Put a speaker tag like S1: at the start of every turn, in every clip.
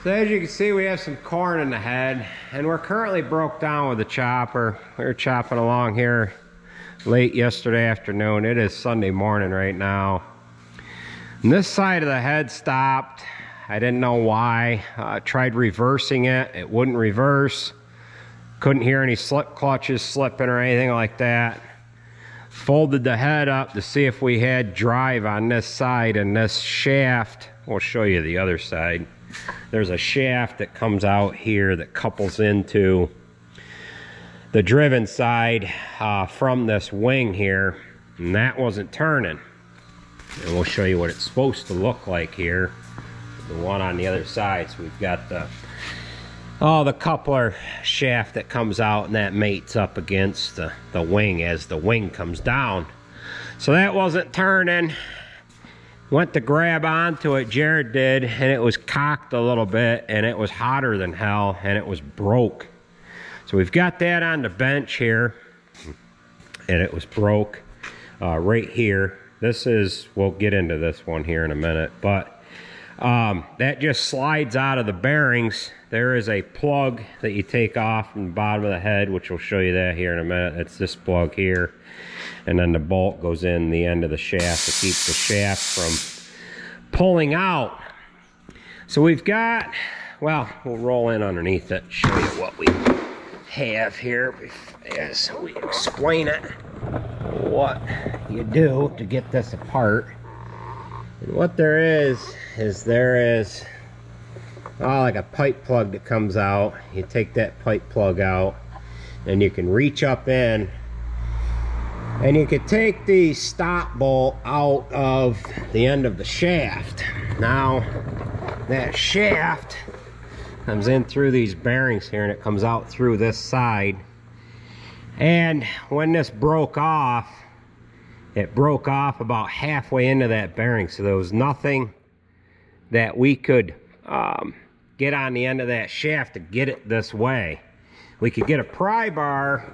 S1: So as you can see, we have some corn in the head, and we're currently broke down with the chopper. We were chopping along here late yesterday afternoon. It is Sunday morning right now. And this side of the head stopped. I didn't know why. Tried reversing it. It wouldn't reverse. Couldn't hear any slip clutches slipping or anything like that. Folded the head up to see if we had drive on this side, and this shaft, we'll show you the other side. There's a shaft that comes out here that couples into the driven side from this wing here, and that wasn't turning. And we'll show you what it's supposed to look like here. The one on the other side. So we've got the coupler shaft that comes out, and that mates up against the wing as the wing comes down. So that wasn't turning. Went to grab onto it, Jared did, and it was cocked a little bit, and it was hotter than hell, and it was broke. So we've got that on the bench here, and it was broke right here. This is, we'll get into this one here in a minute, but that just slides out of the bearings. There is a plug that you take off from the bottom of the head, which will show you that here in a minute. It's this plug here. And then the bolt goes in the end of the shaft to keep the shaft from pulling out. So we've got, well, we'll roll in underneath it, show you what we have here as we explain it, what you do to get this apart. And what there is like a pipe plug that comes out. You take that pipe plug out, and you can reach up in, and you can take the stop bolt out of the end of the shaft. Now, that shaft comes in through these bearings here, and it comes out through this side. And when this broke off, it broke off about halfway into that bearing. So there was nothing that we could get on the end of that shaft to get it this way. We could get a pry bar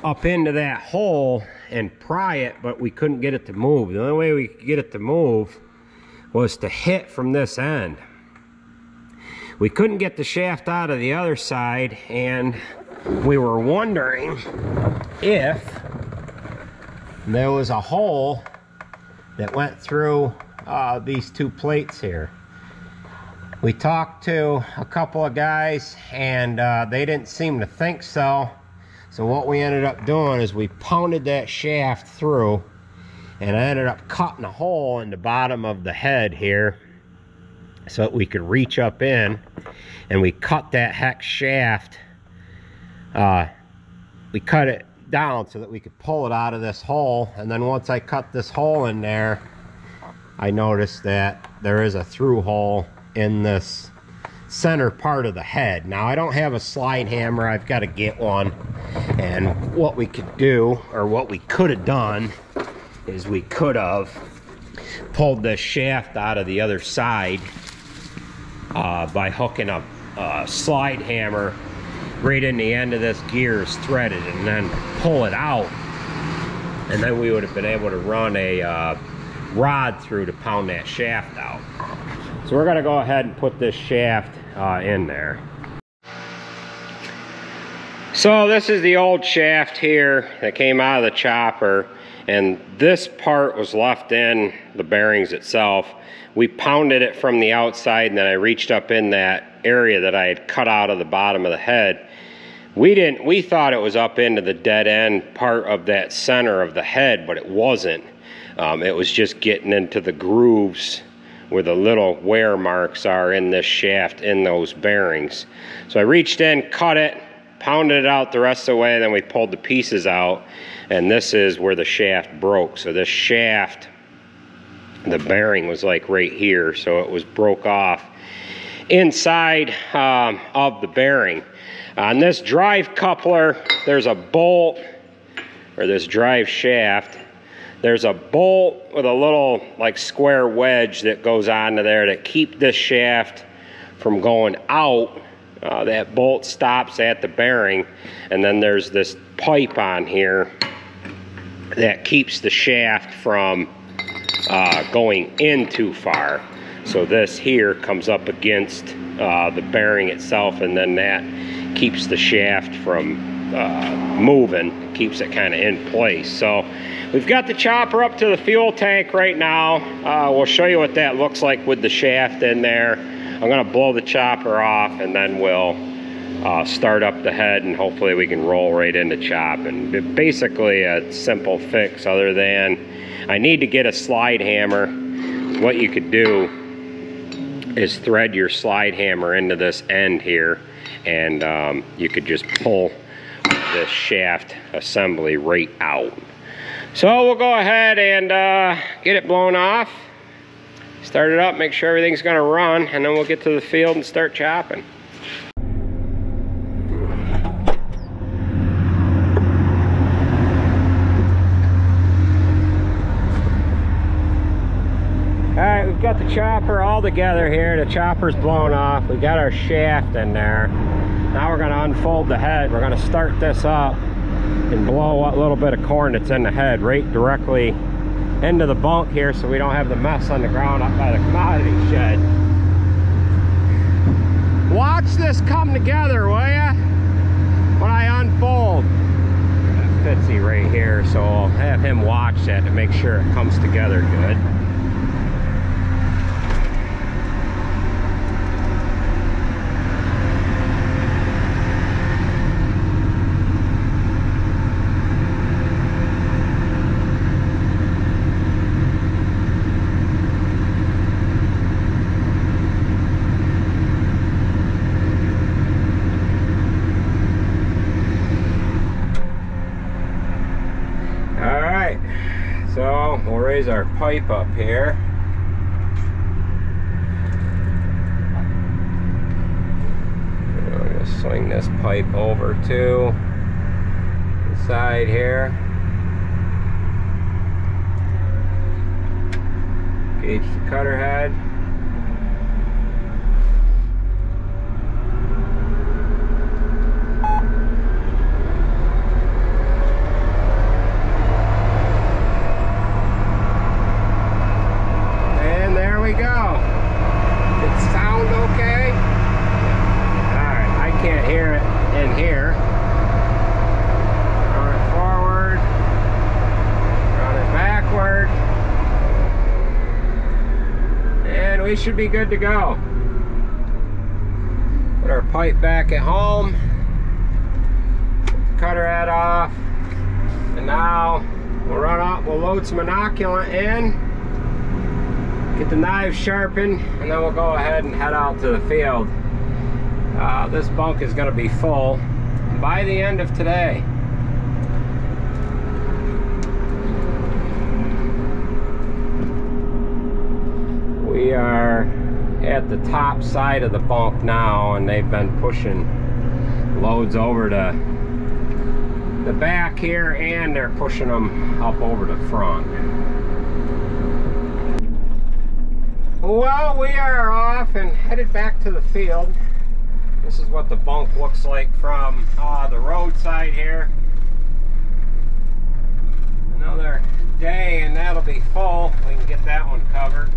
S1: up into that hole and pry it, but we couldn't get it to move. The only way we could get it to move was to hit from this end. We couldn't get the shaft out of the other side, and we were wondering if there was a hole that went through these two plates here. We talked to a couple of guys, and they didn't seem to think so. So what we ended up doing is we pounded that shaft through, and I ended up cutting a hole in the bottom of the head here so that we could reach up in, and we cut that hex shaft. We cut it down so that we could pull it out of this hole, and then once I cut this hole in there, I noticed that there is a through hole in this center part of the head. Now, I don't have a slide hammer. I've got to get one. And what we could do, or what we could have done, is we could have pulled this shaft out of the other side by hooking up a slide hammer right in the end of this gear is threaded, and then pull it out. And then we would have been able to run a rod through to pound that shaft out. So we're going to go ahead and put this shaft in there. So this is the old shaft here that came out of the chopper, and this part was left in the bearings itself. We pounded it from the outside, and then I reached up in that area that I had cut out of the bottom of the head. We thought it was up into the dead end part of that center of the head, but it wasn't. It was just getting into the grooves where the little wear marks are in this shaft in those bearings. So I reached in, cut it, pounded it out the rest of the way, then we pulled the pieces out, and this is where the shaft broke. So this shaft, the bearing was like right here, so it was broke off inside of the bearing. On this drive coupler, there's a bolt, or this drive shaft, there's a bolt with a little like square wedge that goes onto there to keep this shaft from going out. That bolt stops at the bearing, and then there's this pipe on here that keeps the shaft from going in too far. So this here comes up against the bearing itself, and then that keeps the shaft from moving, keeps it kind of in place. So we've got the chopper up to the fuel tank right now. We'll show you what that looks like with the shaft in there. I'm gonna blow the chopper off, and then we'll start up the head, and hopefully we can roll right into chopping. Basically a simple fix, other than I need to get a slide hammer. What you could do is thread your slide hammer into this end here, and you could just pull this shaft assembly right out. So we'll go ahead and get it blown off, start it up, make sure everything's gonna run, and then we'll get to the field and start chopping. Alright, we've got the chopper all together here. The chopper's blown off. We got our shaft in there. Now we're going to unfold the head. We're going to start this up and blow what little bit of corn that's in the head right directly into the bunk here, so we don't have the mess on the ground up by the commodity shed. Watch this come together, will ya? When I unfold. That Fitzy right here, so I'll have him watch that to make sure it comes together good. So we'll raise our pipe up here. I'm going to swing this pipe over to the side here. Gauge the cutter head. We should be good to go. Put our pipe back at home, cutter head off, and now we'll run up, we'll load some inoculant in, get the knives sharpened, and then we'll go ahead and head out to the field. This bunk is going to be full by the end of today. We are at the top side of the bunk now, and they've been pushing loads over to the back here, and they're pushing them up over the front. Well, we are off and headed back to the field. This is what the bunk looks like from the roadside here. Another day and that'll be full. We can get that one covered.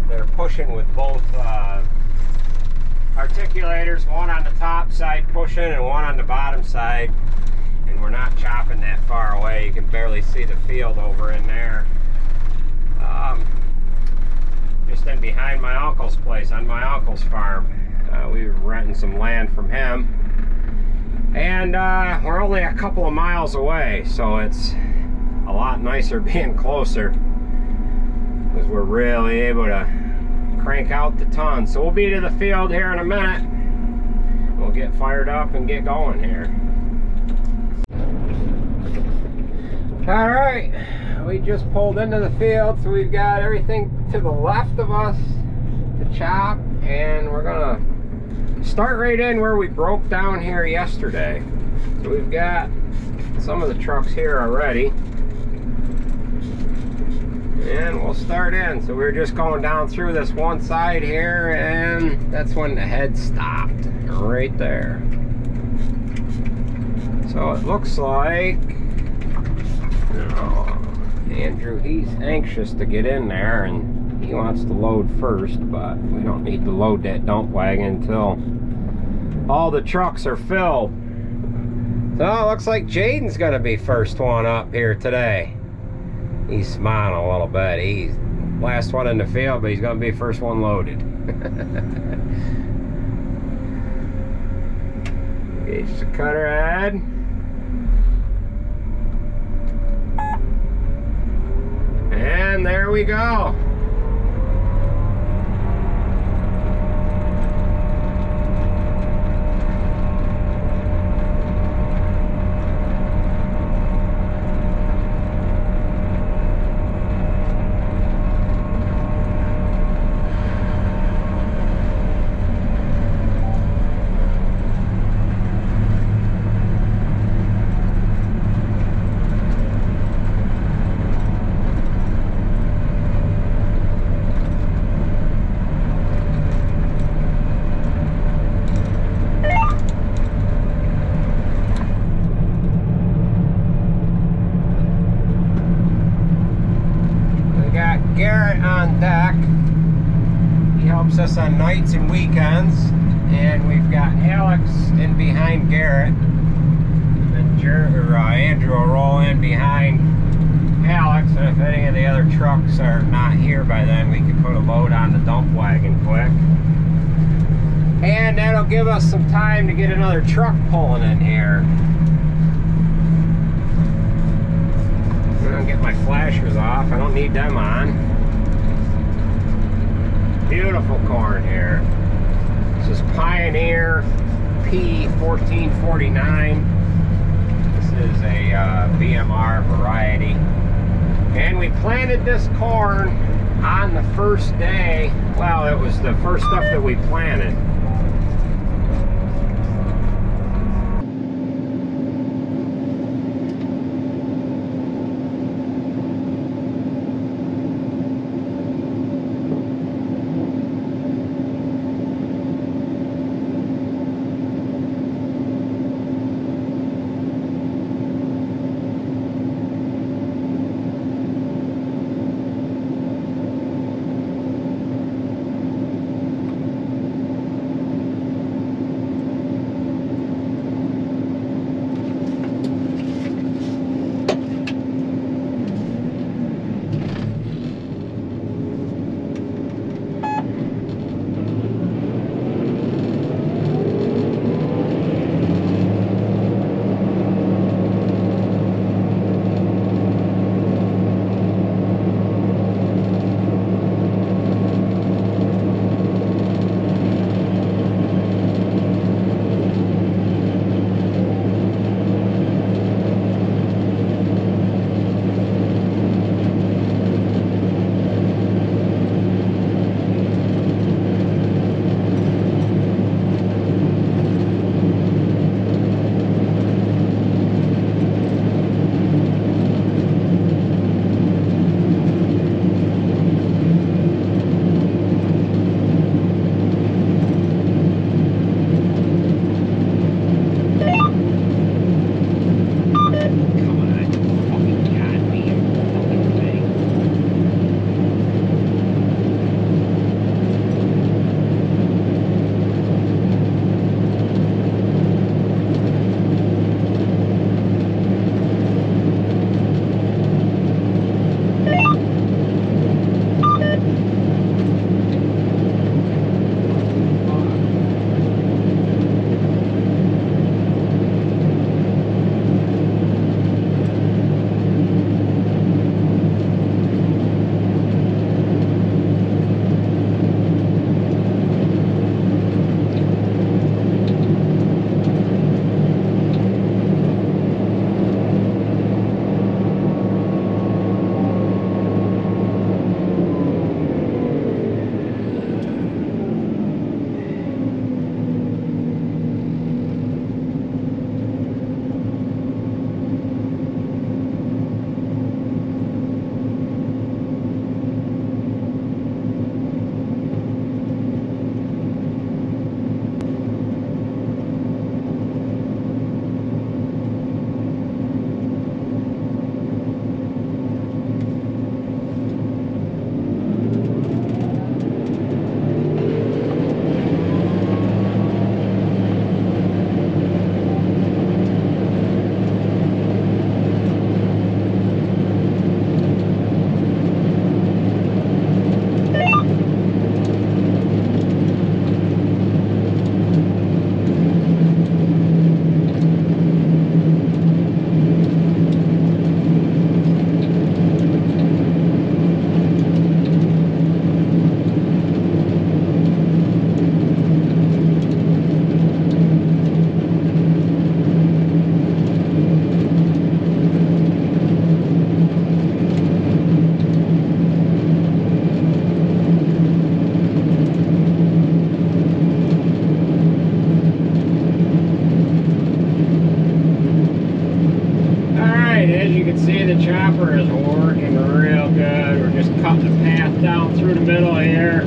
S1: They're pushing with both articulators, one on the top side pushing and one on the bottom side, and we're not chopping that far away. You can barely see the field over in there. Just in behind my uncle's place, on my uncle's farm. We were renting some land from him, and we're only a couple of miles away, so it's a lot nicer being closer, because we're really able to crank out the ton. So we'll be to the field here in a minute. We'll get fired up and get going here. All right, we just pulled into the field, so we've got everything to the left of us to chop, and we're gonna start right in where we broke down here yesterday. So we've got some of the trucks here already, and we'll start in. So we're just going down through this one side here, and that's when the head stopped right there. So it looks like Andrew, he's anxious to get in there and He wants to load first, but we don't need to load that dump wagon until all the trucks are filled. So it looks like Jaden's gonna be first one up here today. He's smiling a little bit. He's last one in the field, but he's gonna be first one loaded. Gauge the cutter head. And there we go. Garrett on deck. He helps us on nights and weekends, and we've got Alex in behind Garrett, and Andrew will roll in behind Alex, and if any of the other trucks are not here by then, we can put a load on the dump wagon quick, and that'll give us some time to get another truck pulling in here. I'll get my flashers off. I don't need them on. Beautiful corn here. This is Pioneer P1449. This is a BMR variety. And we planted this corn on the first day. Well, it was the first stuff that we planted. through the middle here.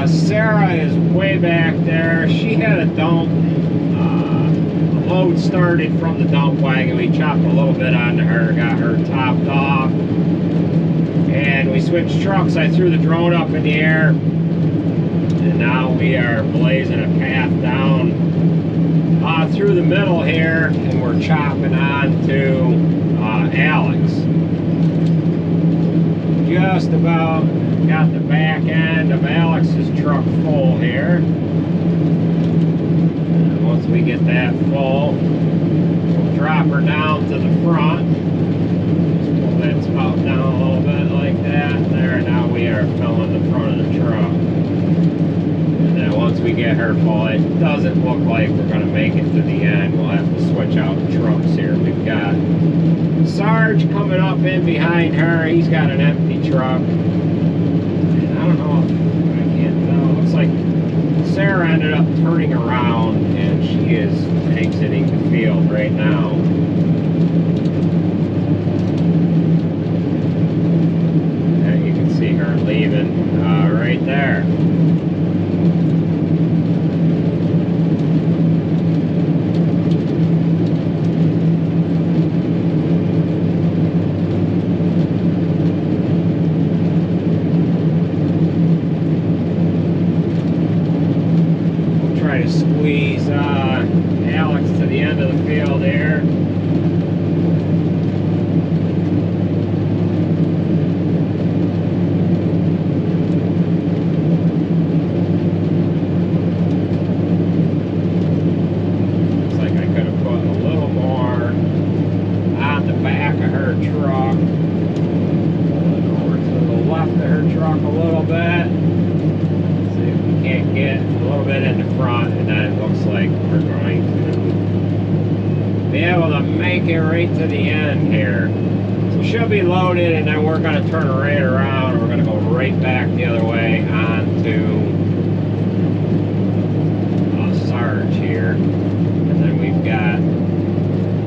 S1: Sarah is way back there. She had a dump. The load started from the dump wagon. We chopped a little bit onto her, got her topped off. And we switched trucks. I threw the drone up in the air. And now we are blazing a path down through the middle here. And we're chopping on to Alex. Just about got the back end of Alex's truck full here. And once we get that full, we'll drop her down to the front. Just pull that spout down a little bit like that. There, now we are filling the front of the truck. And then once we get her full, it doesn't look like we're going to make it to the end. We'll have to switch out the trucks here. We've got Sarge coming up in behind her. He's got an empty truck. And I don't know, I can't tell. It looks like Sarah ended up turning around and she is exiting the field right now. And you can see her leaving right there. Squeeze Alex to the end of the field here. Looks like I could have put a little more on the back of her truck. Over to the left of her truck a little bit. Can't get a little bit in the front, and then it looks like we're going to be able to make it right to the end here. So she'll be loaded, and then we're going to turn her right around, and we're going to go right back the other way onto Sarge here. And then we've got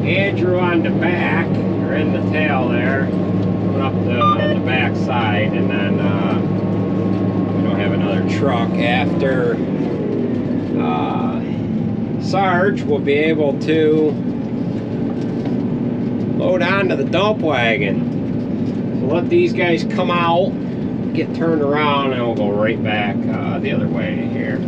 S1: Andrew on the back, or in the tail there, coming up the back side, and then have another truck after Sarge will be able to load onto the dump wagon. So let these guys come out, get turned around, and we'll go right back the other way here.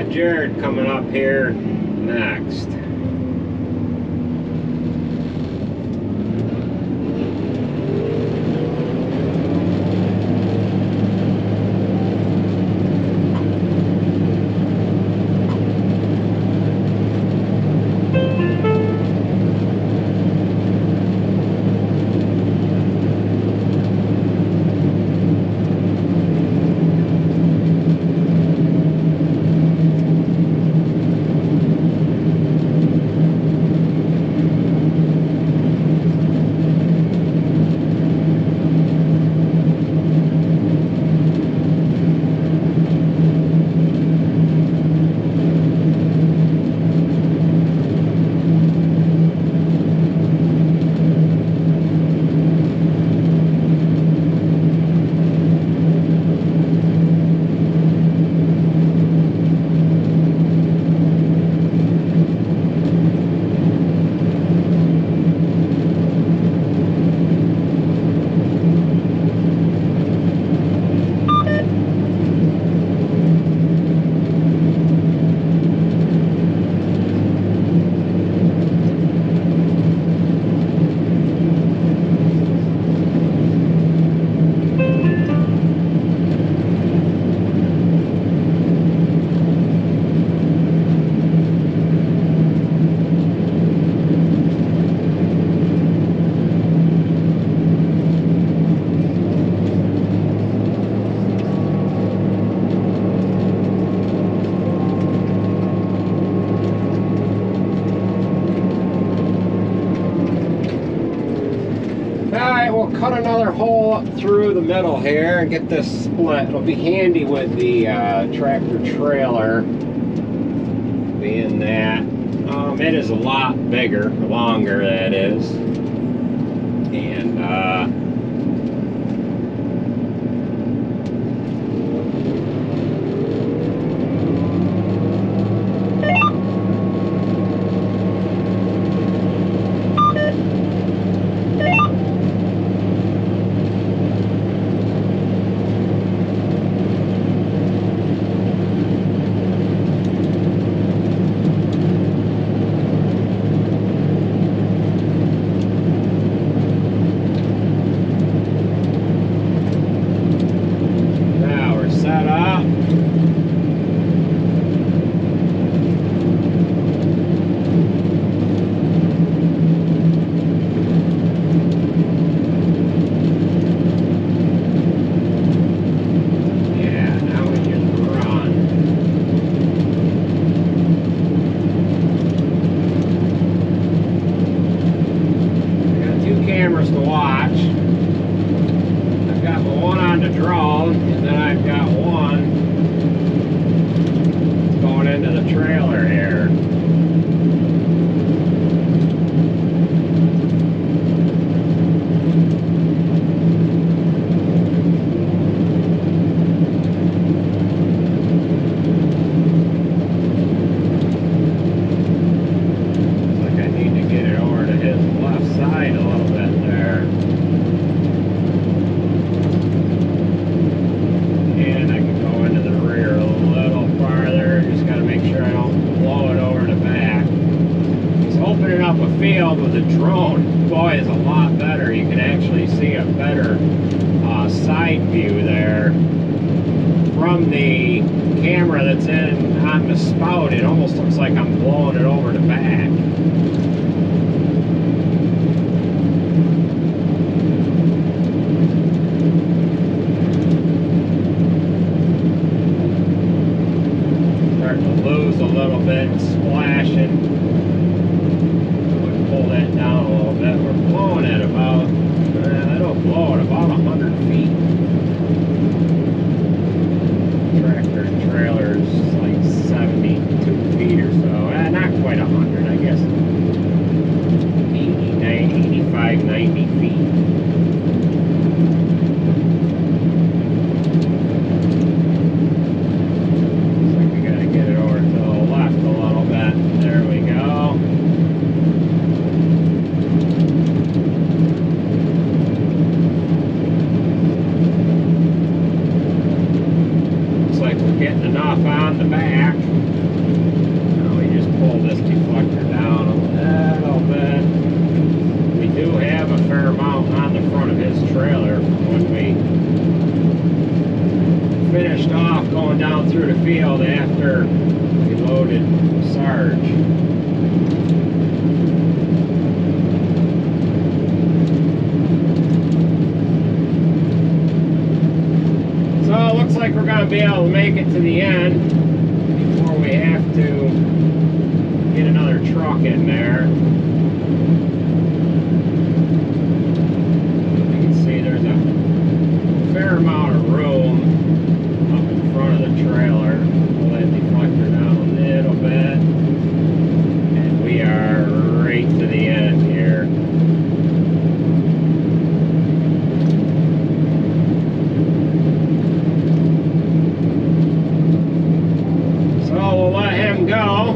S1: got Jared coming up here next. Alright, we'll cut another hole up through the middle here and get this split. It'll be handy with the tractor trailer being that. It is a lot bigger, longer that is. And cameras to watch. I've got one on the drone, and then I've got one going into the trailer here. Field with a drone, boy, is a lot better. You can actually see a better side view there from the camera that's in on the spout. It almost looks like I'm blowing it over the back. Starting to lose a little bit, splashing. Pull that down a little bit. We're blowing at about, it'll blow at about 100 feet. Tractor and trailer's like 72 feet or so. Not quite 100, I guess. 80, 90, 85, 90 feet. Looks like we gotta get it over to the left a little bit. There we go. getting enough on the back. Now we just pull this deflector down a little bit. We do have a fair amount on the front of his trailer from when we finished off going down through the field after we loaded Sarge. So it looks like we're going to be able to make it to the end before we have to get another truck in there. You can see there's a fair amount of room up in front of the trailer. Pull that deflector down a little bit, and we are right to the end here. So we'll let him go,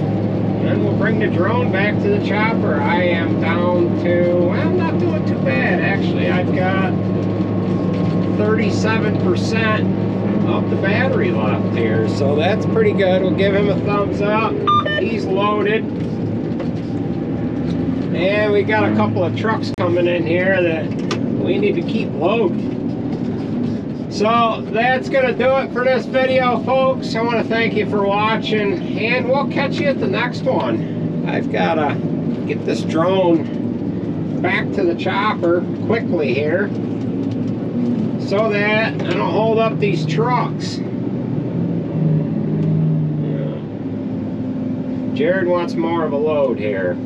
S1: and we'll bring the drone back to the chopper. I am down to, well, I'm not doing too bad actually. I've got 37% of the battery left here, so that's pretty good. We'll give him a thumbs up. He's loaded, and we got a couple of trucks coming in here that we need to keep loading. So that's gonna do it for this video, folks. I want to thank you for watching, and we'll catch you at the next one. I've got to get this drone back to the chopper quickly here, so that I don't hold up these trucks. Jared wants more of a load here.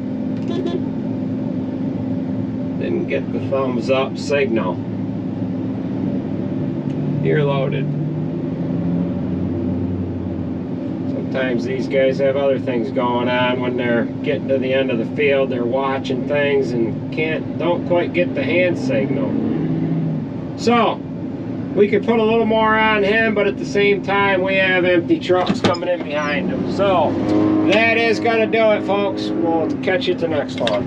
S1: Didn't get the thumbs up signal. You're loaded. Sometimes these guys have other things going on. When they're getting to the end of the field, they're watching things and don't quite get the hand signal. So we could put a little more on him, but at the same time we have empty trucks coming in behind him. So that is going to do it, folks. We'll catch you at the next one.